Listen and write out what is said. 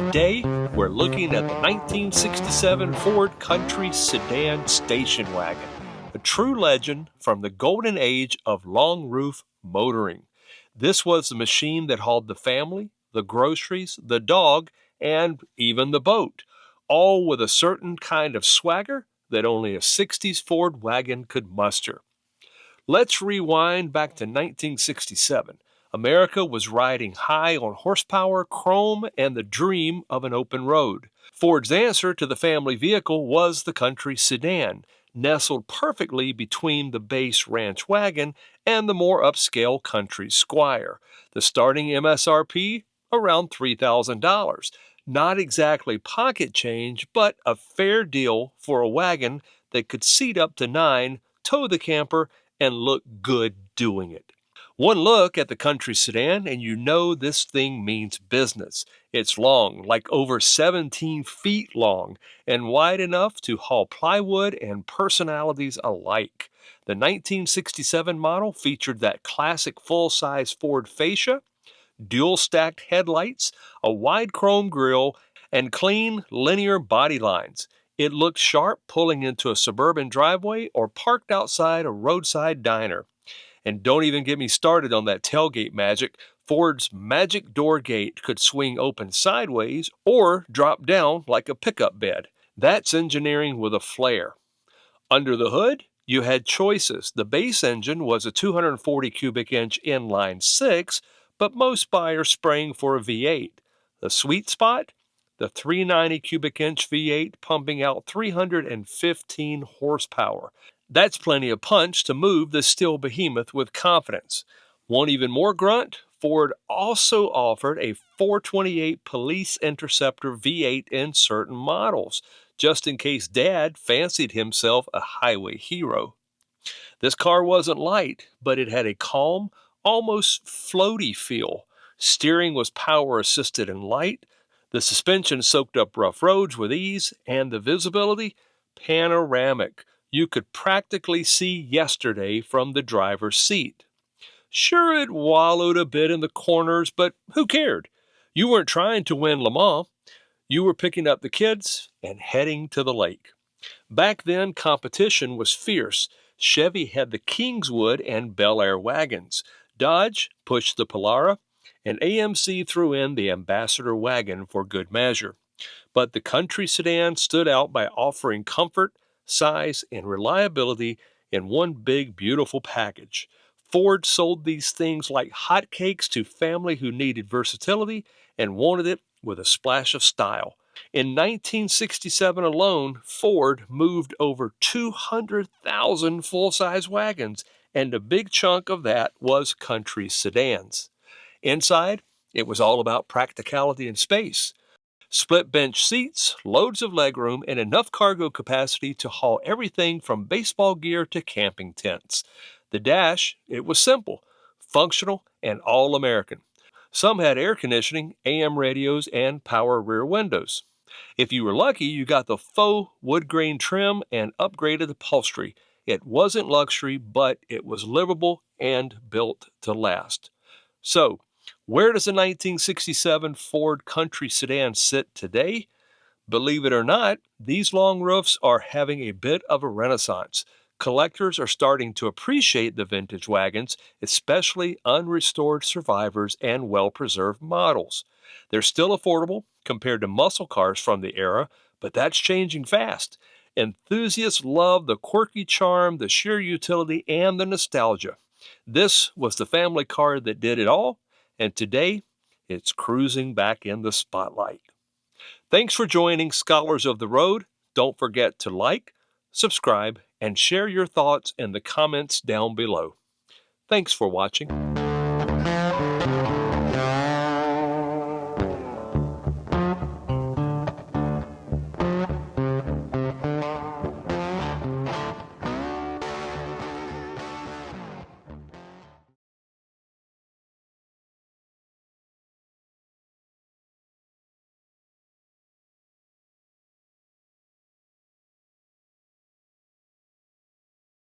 Today, we're looking at the 1967 Ford Country Sedan station wagon, a true legend from the golden age of long roof motoring. This was the machine that hauled the family, the groceries, the dog, and even the boat, all with a certain kind of swagger that only a 60s Ford wagon could muster. Let's rewind back to 1967. America was riding high on horsepower, chrome, and the dream of an open road. Ford's answer to the family vehicle was the Country Sedan, nestled perfectly between the base Ranch Wagon and the more upscale Country Squire. The starting MSRP? Around $3,000. Not exactly pocket change, but a fair deal for a wagon that could seat up to 9, tow the camper, and look good doing it. One look at the Country Sedan and you know this thing means business. It's long, like over 17 feet long, and wide enough to haul plywood and personalities alike. The 1967 model featured that classic full-size Ford fascia, dual-stacked headlights, a wide chrome grille, and clean, linear body lines. It looked sharp pulling into a suburban driveway or parked outside a roadside diner. And don't even get me started on that tailgate magic. Ford's magic door gate could swing open sideways or drop down like a pickup bed. That's engineering with a flair. Under the hood, you had choices. The base engine was a 240 cubic inch inline-six, but most buyers sprang for a V8. The sweet spot? The 390 cubic inch V8 pumping out 315 horsepower. That's plenty of punch to move the steel behemoth with confidence. Want even more grunt? Ford also offered a 428 Police Interceptor V8 in certain models, just in case Dad fancied himself a highway hero. This car wasn't light, but it had a calm, almost floaty feel. Steering was power-assisted and light. The suspension soaked up rough roads with ease, and the visibility? Panoramic. You could practically see yesterday from the driver's seat. Sure, it wallowed a bit in the corners, but who cared? You weren't trying to win Le Mans. You were picking up the kids and heading to the lake. Back then, competition was fierce. Chevy had the Kingswood and Bel Air wagons. Dodge pushed the Polara, and AMC threw in the Ambassador wagon for good measure. But the Country Sedan stood out by offering comfort, size, and reliability in one big, beautiful package. Ford sold these things like hotcakes to family who needed versatility and wanted it with a splash of style. In 1967 alone, Ford moved over 200,000 full-size wagons, and a big chunk of that was Country Sedans. Inside, it was all about practicality and space. Split bench seats, loads of legroom, and enough cargo capacity to haul everything from baseball gear to camping tents. The dash, it was simple, functional, and all-American. Some had air conditioning, AM radios, and power rear windows. If you were lucky, you got the faux wood grain trim and upgraded upholstery. It wasn't luxury, but it was livable and built to last. So, where does the 1967 Ford Country Sedan sit today? Believe it or not, these long roofs are having a bit of a renaissance. Collectors are starting to appreciate the vintage wagons, especially unrestored survivors and well-preserved models. They're still affordable compared to muscle cars from the era, but that's changing fast. Enthusiasts love the quirky charm, the sheer utility, and the nostalgia. This was the family car that did it all, and today it's cruising back in the spotlight. Thanks for joining Scholars of the Road. Don't forget to like, subscribe, and share your thoughts in the comments down below. Thanks for watching.